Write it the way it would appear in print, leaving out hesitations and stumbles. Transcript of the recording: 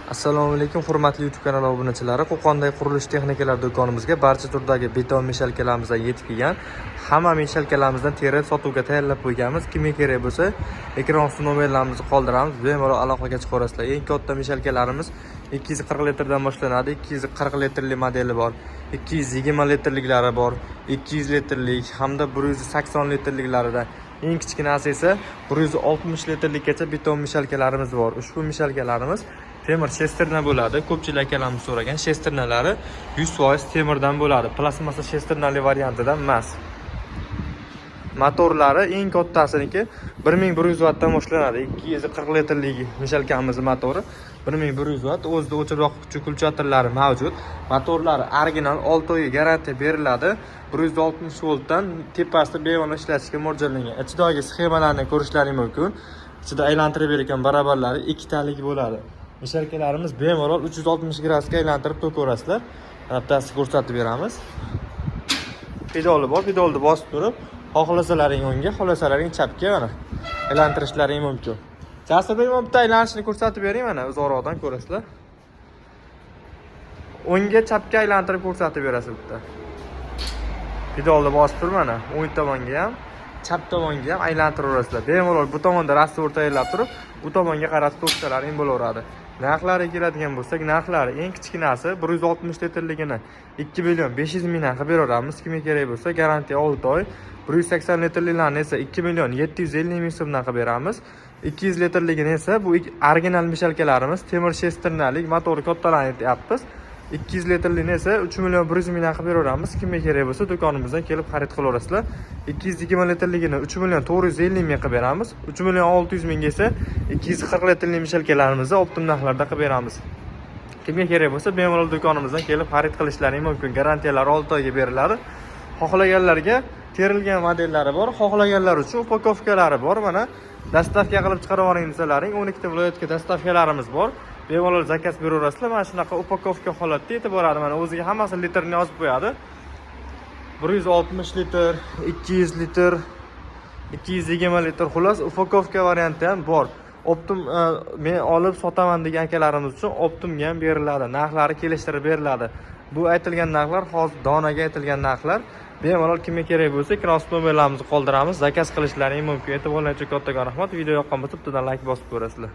Assalomu alaykum hurmatli YouTube kanali obunachilari. Qo'qondagi qurilish texnikalar do'konimizga barcha turdagi beton meshalkalarimizdan yetib kelgan. Hamma meshalkalarimizdan terib sotuvga tayyorlab qo'yganmiz. Kimga kerak bo'lsa, ekran osti nomerlarimizni qoldiramiz. Bemalol aloqaga chiqarasizlar. Eng katta meshalkalarimiz 240 litrdan boshlanadi. 240 litrli modeli bor. 220 litrliklari bor. 200 litrlik hamda 180 litrliklaridan eng kichkinasi esa 160 litrlikgacha beton meshalkalarimiz bor. Ushbu meshalkalarimiz temir shesterna bo'ladi. Ko'pchilik akalarimiz so'ragan shesternalari 100% temirdan bo'ladi. Plastmassa shesternali variantidan emas. Motorlari eng kattasiniki 1100 vattdan boshlanadi. 240 litrlik meshalkamizning motori 1100 vatt. O'zida o'chirib kulchatorlari mavjud. Motorlari original 6 oyga garantiya beriladi. 160 voltdan tepasida bemalol ishlatishga mo'ljallangan. Ichidagi sxemalarni ko'rishlaring mumkin. Ichida aylantirib bergan barabarlari ikkitalik bo'ladi. Meshalkalarimiz bemalol 360 gradusga aylantirib to'kaverasizlar. Bittasi ko'rsatib beramiz. Pedali bor, pedalni bosib turib, xohlasalaring o'ngga, xohlasalaring chapga mana aylantirishlaring mumkin. Jasurbek, men bitta aylanishini ko'rsatib bering, mana uzoqroqdan ko'rasizlar. O'ngga, chapga aylantirib ko'rsatib berasiz bitta. Pedalni bosib turib, mana o'ng tomonga ham, chap tomonga ham aylantiraverasizlar. Bemalol bu tomonda rastvor tayyorlab turib, bu tomonga qaratib to'ksalaring bo'laveradi. Narxlariga keladigan bo'lsak, narxlari eng kichkinasi 160 litrligini 2 million 500 mingdan qilib beramiz. Kimga kerak bo'lsa, garantiya 6 oy. 180 litrliklarni esa 2 million 750 ming so'mdan qilib beramiz. 200 litrligini esa bu original meshalkalarimiz, temir shesternalik, motori kattalarni aytyapmiz. 200 litrligini esa 3 million 100 mingdan qilib beramiz. Kimga kerak bo'lsa, do'konimizdan kelib xarid qilaverasizlar. 220 litrligini 3 million 450 ming qilib beramiz. 3 million 600 mingga esa 240 litrli meshalkalarimizni optim narxlarda qilib beramiz. Kimga kerak bo'lsa, bemalol do'konimizdan kelib xarid qilishlaring mumkin. Garantiyalari 6 oyga beriladi. Xohlaganlarga terilgan modellari bor, xohlaganlar uchun upakovkalari bor. Mana dastavka qilib chiqarib oling desalaring, 12 ta viloyatga dastavkalarimiz bor. Bemalol zakaz beraverasizlar. Mana shunaqa upakovka holatda yetib boradi. Mana o'ziga hammasi litrini yozib qo'yadi. 160 litr, 200 litr, 220 litr, xullas upakovka varianti ham bor. Optim men olib sotaman degan akalarimiz uchun optimga ham beriladi. Narxlari kelishtirib beriladi. Bu aytilgan narxlar hozir donaga aytilgan narxlar. Bemalol kimga kerak bo'lsa, ekran osti nomerlarimizni qoldiramiz. Zakaz qilishlaring mumkin. E'tiborlaringiz uchun kattakon rahmat. Video yoqqan bo'lsa, bittadan like bosib ko'rasizlar.